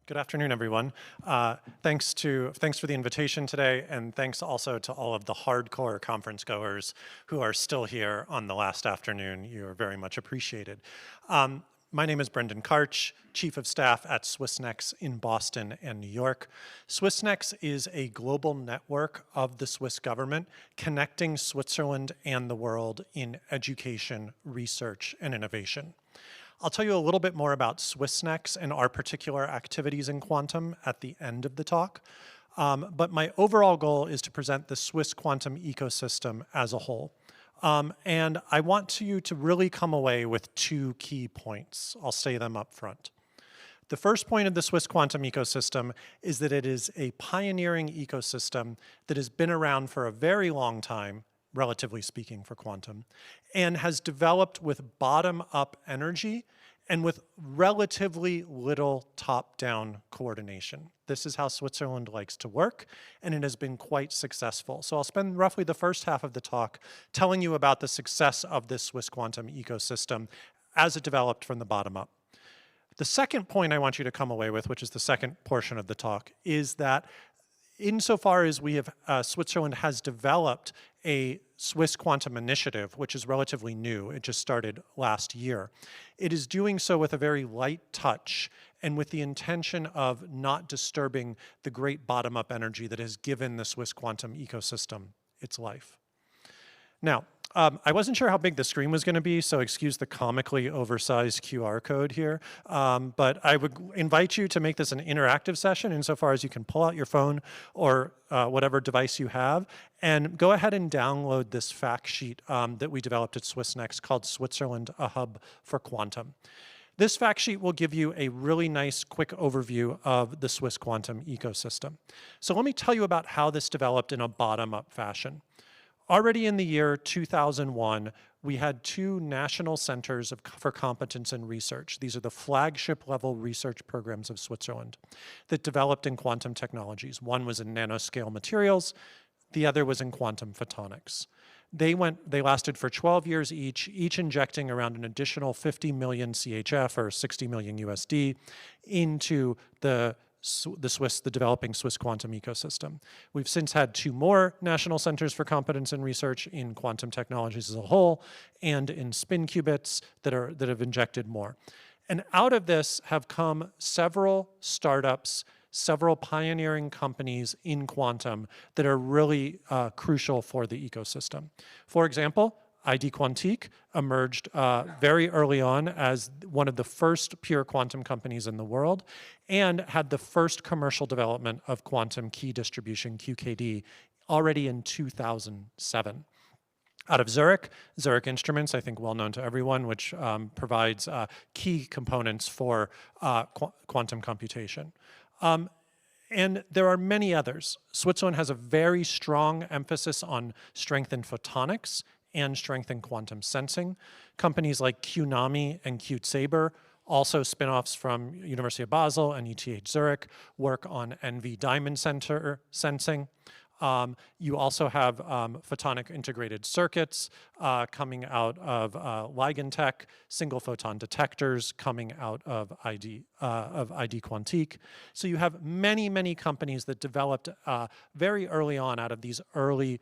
Good afternoon, everyone. Thanks for the invitation today, and thanks also to all of the hardcore conference goers who are still here on the last afternoon. You are very much appreciated. My name is Brendan Karch, Chief of Staff at Swissnex in Boston and New York. Swissnex is a global network of the Swiss government connecting Switzerland and the world in education, research, and innovation. I'll tell you a little bit more about Swissnex and our particular activities in quantum at the end of the talk. But my overall goal is to present the Swiss quantum ecosystem as a whole. And I want you to really come away with two key points. I'll say them up front. The first point of the Swiss quantum ecosystem is that it is a pioneering ecosystem that has been around for a very long time, relatively speaking for quantum, and has developed with bottom-up energy and with relatively little top-down coordination. This is how Switzerland likes to work, and it has been quite successful. So I'll spend roughly the first half of the talk telling you about the success of this Swiss quantum ecosystem as it developed from the bottom up. The second point I want you to come away with, which is the second portion of the talk, is that insofar as Switzerland has developed a Swiss quantum initiative, which is relatively new, it just started last year, it is doing so with a very light touch and with the intention of not disturbing the great bottom-up energy that has given the Swiss quantum ecosystem its life. Now, I wasn't sure how big the screen was going to be, so excuse the comically oversized QR code here. But I would invite you to make this an interactive session insofar as you can pull out your phone or whatever device you have and go ahead and download this fact sheet that we developed at Swissnex called Switzerland, a Hub for Quantum. This fact sheet will give you a really nice quick overview of the Swiss quantum ecosystem. So let me tell you about how this developed in a bottom-up fashion. Already in the year 2001, we had two national centers for competence and research. These are the flagship level research programs of Switzerland that developed in quantum technologies. One was in nanoscale materials, the other was in quantum photonics. They lasted for 12 years each injecting around an additional 50 million CHF or 60 million USD into the developing Swiss quantum ecosystem. We've since had two more national centers for competence and research in quantum technologies as a whole and in spin qubits that have injected more. And out of this have come several startups, several pioneering companies in quantum that are really crucial for the ecosystem. For example, ID Quantique emerged very early on as one of the first pure quantum companies in the world and had the first commercial development of quantum key distribution, QKD, already in 2007. Out of Zurich Instruments, I think well known to everyone, which provides key components for quantum computation. And there are many others. Switzerland has a very strong emphasis on strength in photonics and strength in quantum sensing. Companies like QNAMI and Q2B24, also spin-offs from University of Basel and ETH Zurich, work on NV diamond center sensing. You also have photonic integrated circuits coming out of Ligantech, single photon detectors coming out of ID Quantique. So you have many, many companies that developed very early on out of these early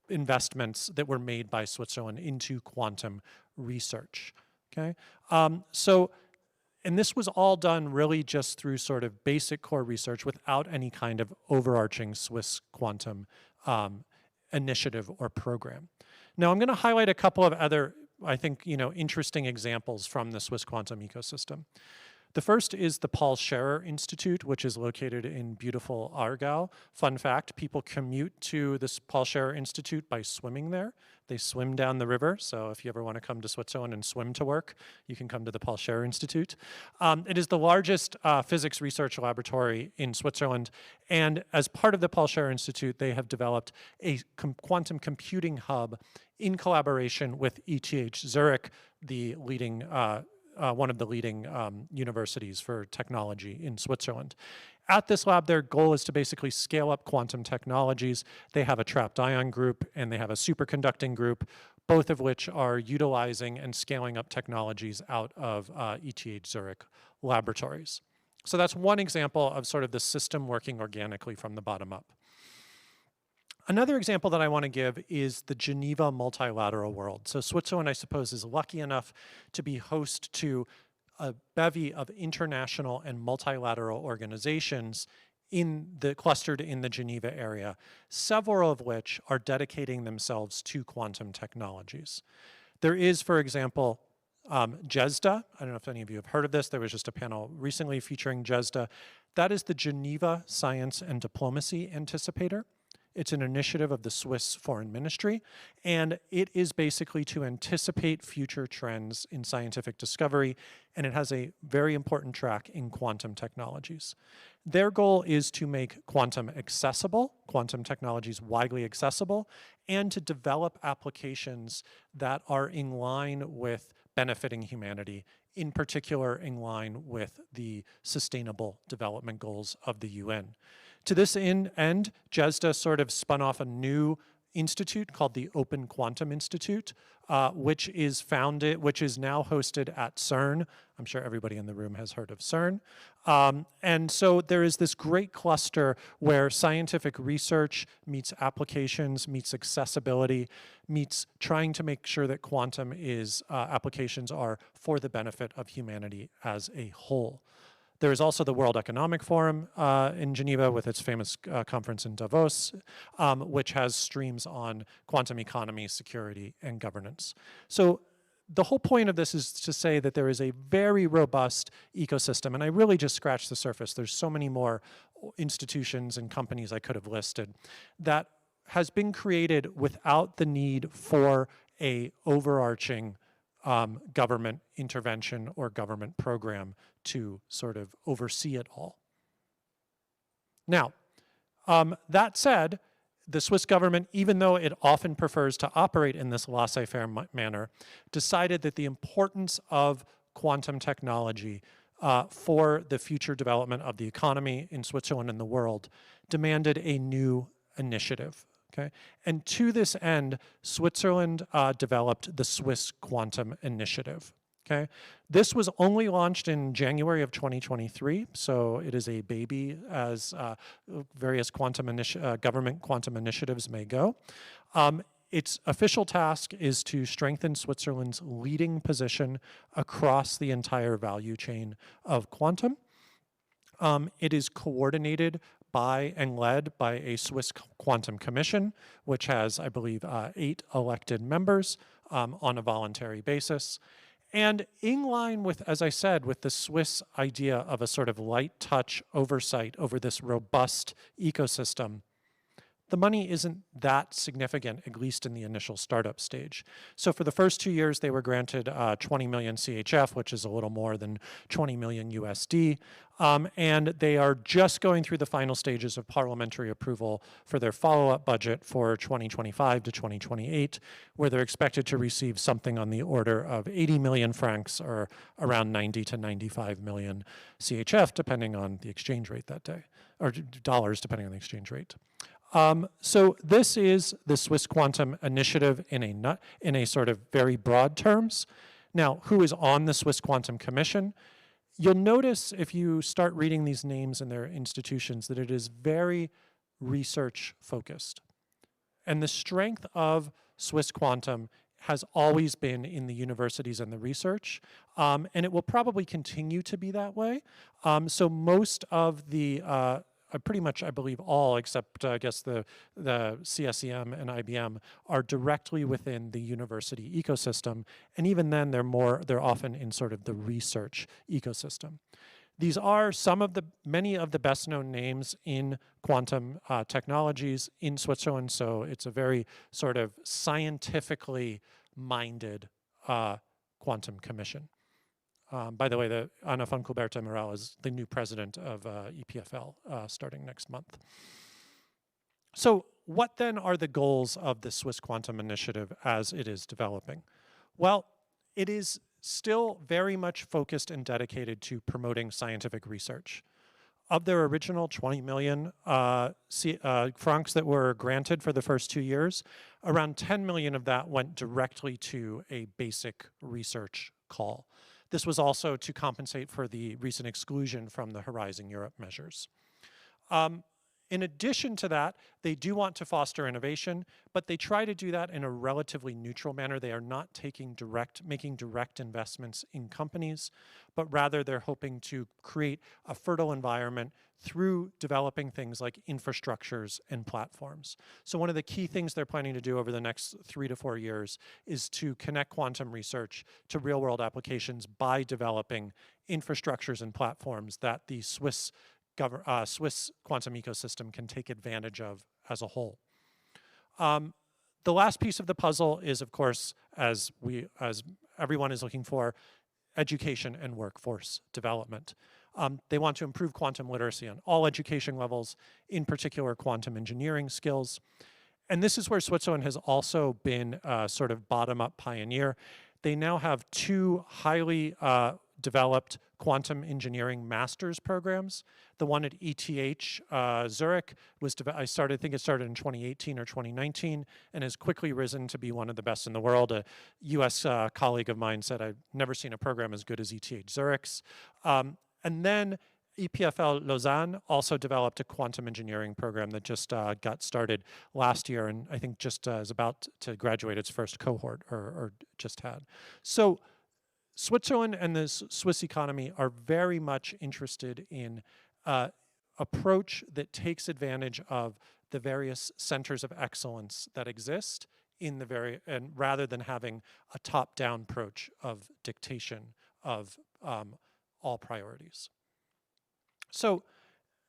investments that were made by Switzerland into quantum research, okay? And this was all done really just through sort of basic core research without any kind of overarching Swiss quantum initiative or program. Now I'm gonna highlight a couple of other, I think, interesting examples from the Swiss quantum ecosystem. The first is the Paul Scherrer Institute, which is located in beautiful Aargau. Fun fact, people commute to this Paul Scherrer Institute by swimming there. They swim down the river, so if you ever want to come to Switzerland and swim to work, you can come to the Paul Scherrer Institute. It is the largest physics research laboratory in Switzerland, and as part of the Paul Scherrer Institute, they have developed a quantum computing hub in collaboration with ETH Zurich, the leading one of the leading universities for technology in Switzerland. At this lab, their goal is to basically scale up quantum technologies. They have a trapped ion group and they have a superconducting group, both of which are utilizing and scaling up technologies out of ETH Zurich laboratories. So that's one example of sort of the system working organically from the bottom up. Another example that I want to give is the Geneva multilateral world. So Switzerland, I suppose, is lucky enough to be host to a bevy of international and multilateral organizations clustered in the Geneva area, several of which are dedicating themselves to quantum technologies. There is, for example, GESDA. I don't know if any of you have heard of this. There was just a panel recently featuring GESDA. That is the Geneva Science and Diplomacy Anticipator. It's an initiative of the Swiss Foreign Ministry, and it is basically to anticipate future trends in scientific discovery, and it has a very important track in quantum technologies. Their goal is to make quantum accessible, quantum technologies widely accessible, and to develop applications that are in line with benefiting humanity, in particular in line with the Sustainable Development Goals of the UN. To this end, GESDA sort of spun off a new institute called the Open Quantum Institute, which is now hosted at CERN. I'm sure everybody in the room has heard of CERN. And so there is this great cluster where scientific research meets applications, meets accessibility, meets trying to make sure that quantum applications are for the benefit of humanity as a whole. There is also the World Economic Forum in Geneva with its famous conference in Davos, which has streams on quantum economy, security, and governance. So the whole point of this is to say that there is a very robust ecosystem, and I really just scratched the surface. There's so many more institutions and companies I could have listed that has been created without the need for a overarching government intervention or government program to sort of oversee it all. Now, that said, the Swiss government, even though it often prefers to operate in this laissez-faire manner, decided that the importance of quantum technology for the future development of the economy in Switzerland and the world demanded a new initiative. Okay? And to this end, Switzerland developed the Swiss Quantum Initiative. Okay? This was only launched in January of 2023, so it is a baby as various government quantum initiatives may go. Its official task is to strengthen Switzerland's leading position across the entire value chain of quantum. It is coordinated by and led by a Swiss Quantum Commission, which has, I believe, 8 elected members on a voluntary basis. And in line with, as I said, with the Swiss idea of a sort of light touch oversight over this robust ecosystem, the money isn't that significant, at least in the initial startup stage. So for the first 2 years, they were granted 20 million CHF, which is a little more than 20 million USD. And they are just going through the final stages of parliamentary approval for their follow-up budget for 2025 to 2028, where they're expected to receive something on the order of 80 million francs, or around 90 to 95 million CHF, depending on the exchange rate that day, or dollars, depending on the exchange rate. So this is the Swiss Quantum Initiative in a sort of very broad terms. Now, who is on the Swiss Quantum Commission? You'll notice if you start reading these names and their institutions that it is very research focused. And the strength of Swiss Quantum has always been in the universities and the research, and it will probably continue to be that way. So most of the pretty much, I believe, all except I guess the CSEM and IBM are directly within the university ecosystem, and even then they're often in sort of the research ecosystem. These are many of the best known names in quantum technologies in Switzerland, so it's a very sort of scientifically minded quantum commission. By the way, Anna von Kulberta-Morel is the new president of EPFL starting next month. So what then are the goals of the Swiss Quantum Initiative as it is developing? Well, it is still very much focused and dedicated to promoting scientific research. Of their original 20 million francs that were granted for the first 2 years, around 10 million of that went directly to a basic research call. This was also to compensate for the recent exclusion from the Horizon Europe measures. In addition to that, they do want to foster innovation, but they try to do that in a relatively neutral manner. They are not making direct investments in companies, but rather they're hoping to create a fertile environment through developing things like infrastructures and platforms. So one of the key things they're planning to do over the next 3 to 4 years is to connect quantum research to real-world applications by developing infrastructures and platforms that the Swiss quantum ecosystem can take advantage of as a whole. The last piece of the puzzle is, of course, as everyone is looking for, education and workforce development. They want to improve quantum literacy on all education levels, in particular quantum engineering skills. And this is where Switzerland has also been a sort of bottom-up pioneer. They now have 2 highly developed quantum engineering master's programs. The one at ETH Zurich was, I think it started in 2018 or 2019, and has quickly risen to be one of the best in the world. A US colleague of mine said, I've never seen a program as good as ETH Zurich's. And then EPFL Lausanne also developed a quantum engineering program that just got started last year, and I think just is about to graduate its first cohort, or just had. So Switzerland and the Swiss economy are very much interested in approach that takes advantage of the various centers of excellence that exist in the and rather than having a top-down approach of dictation of all priorities. So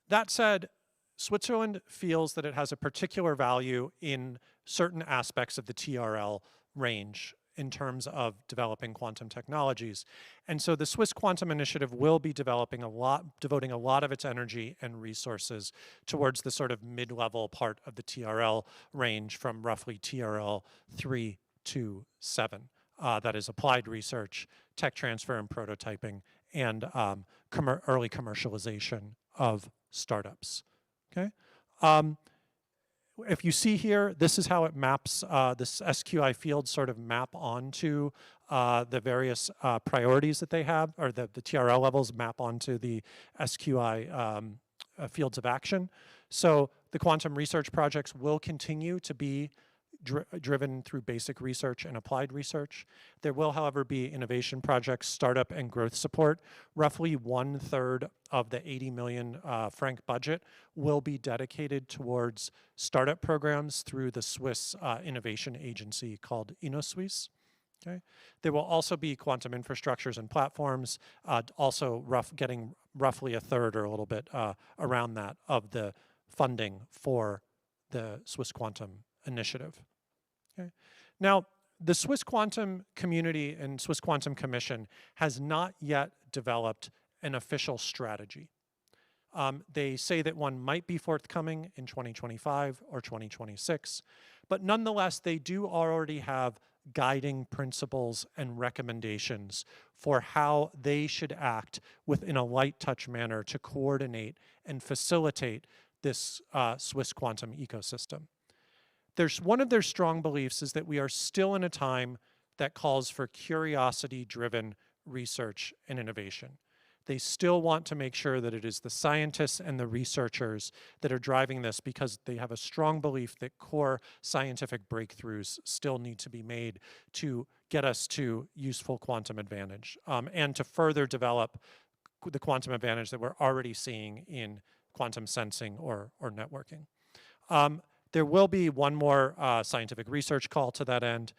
that said, Switzerland feels that it has a particular value in certain aspects of the TRL range in terms of developing quantum technologies. And so the Swiss Quantum Initiative will be devoting a lot of its energy and resources towards the sort of mid-level part of the TRL range from roughly TRL 3 to 7. That is applied research, tech transfer and prototyping, and early commercialization of startups, okay? If you see here, this is how it maps, this SQI fields sort of map onto the various priorities that they have, or the TRL levels map onto the SQI fields of action. So the quantum research projects will continue to be driven through basic research and applied research. There will, however, be innovation projects, startup and growth support. Roughly 1/3 of the 80 million franc budget will be dedicated towards startup programs through the Swiss innovation agency called InnoSuisse. Okay. There will also be quantum infrastructures and platforms, also getting roughly 1/3 or a little bit around that of the funding for the Swiss Quantum Initiative. Okay. Now, the Swiss Quantum Community and Swiss Quantum Commission has not yet developed an official strategy. They say that one might be forthcoming in 2025 or 2026, but nonetheless, they do already have guiding principles and recommendations for how they should act within a light touch manner to coordinate and facilitate this Swiss quantum ecosystem. One of their strong beliefs is that we are still in a time that calls for curiosity-driven research and innovation. They still want to make sure that it is the scientists and the researchers that are driving this, because they have a strong belief that core scientific breakthroughs still need to be made to get us to useful quantum advantage and to further develop the quantum advantage that we're already seeing in quantum sensing or networking. There will be one more scientific research call to that end.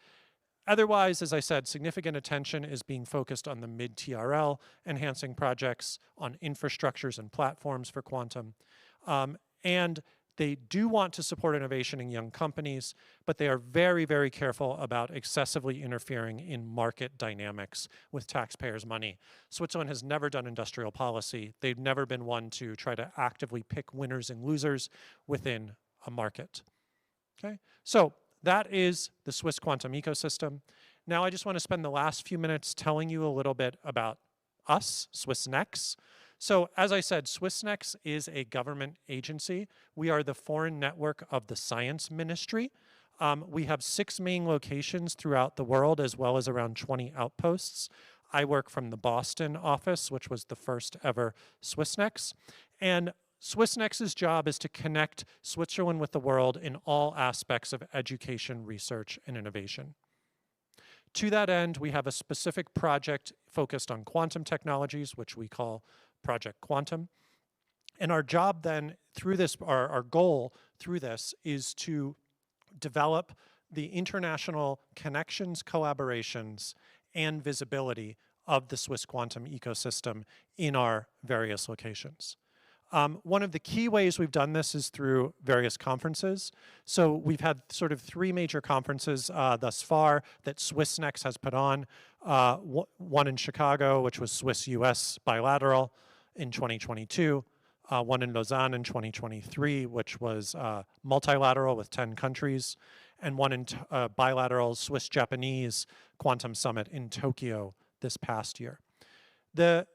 Otherwise, as I said, significant attention is being focused on the mid-TRL enhancing projects, on infrastructures and platforms for quantum. And they do want to support innovation in young companies, but they are very, very careful about excessively interfering in market dynamics with taxpayers' money. Switzerland has never done industrial policy. They've never been one to try to actively pick winners and losers within a market. Okay, so that is the Swiss quantum ecosystem. Now I just want to spend the last few minutes telling you a little bit about us, Swissnex. So as I said, Swissnex is a government agency. We are the foreign network of the Science Ministry. We have 6 main locations throughout the world, as well as around 20 outposts. I work from the Boston office, which was the first ever Swissnex. And Swissnex's job is to connect Switzerland with the world in all aspects of education, research, and innovation. To that end, we have a specific project focused on quantum technologies, which we call Project Quantum. And our job then through this, our goal through this is to develop the international connections, collaborations, and visibility of the Swiss quantum ecosystem in our various locations. One of the key ways we've done this is through various conferences. So we've had sort of 3 major conferences thus far that Swissnex has put on. One in Chicago, which was Swiss-US bilateral in 2022. One in Lausanne in 2023, which was multilateral with 10 countries. And one in bilateral Swiss-Japanese Quantum Summit in Tokyo this past year. The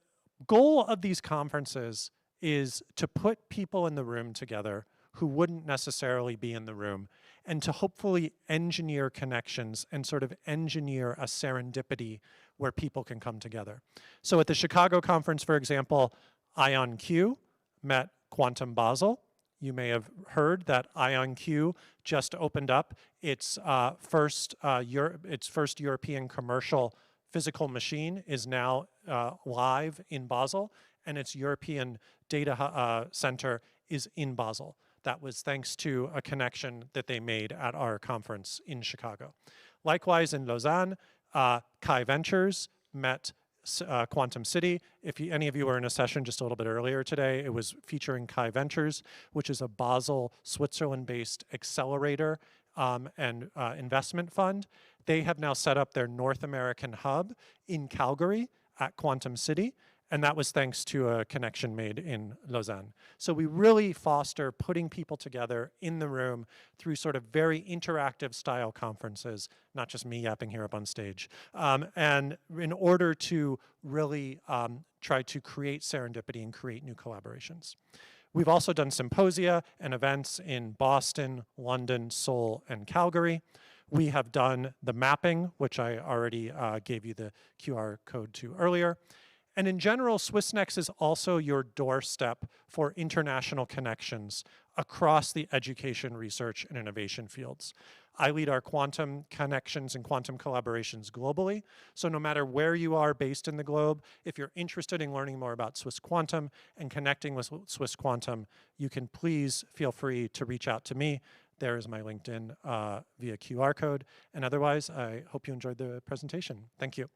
goal of these conferences is to put people in the room together who wouldn't necessarily be in the room, and to hopefully engineer connections and sort of engineer a serendipity where people can come together. So at the Chicago conference, for example, IonQ met Quantum Basel. You may have heard that IonQ just opened up its first European commercial physical machine is now live in Basel, and its European data center is in Basel. That was thanks to a connection that they made at our conference in Chicago. Likewise, in Lausanne, Kai Ventures met Quantum City. If any of you were in a session just a little bit earlier today, it was featuring Kai Ventures, which is a Basel, Switzerland-based accelerator and investment fund. They have now set up their North American hub in Calgary at Quantum City, and that was thanks to a connection made in Lausanne. So we really foster putting people together in the room through sort of very interactive style conferences, not just me yapping here up on stage, and in order to really try to create serendipity and create new collaborations. We've also done symposia and events in Boston, London, Seoul, and Calgary. We have done the mapping, which I already gave you the QR code to earlier. And in general, Swissnex is also your doorstep for international connections across the education, research, and innovation fields. I lead our quantum connections and quantum collaborations globally. So no matter where you are based in the globe, if you're interested in learning more about Swiss Quantum and connecting with Swiss Quantum, you can please feel free to reach out to me. There is my LinkedIn via QR code. And otherwise, I hope you enjoyed the presentation. Thank you.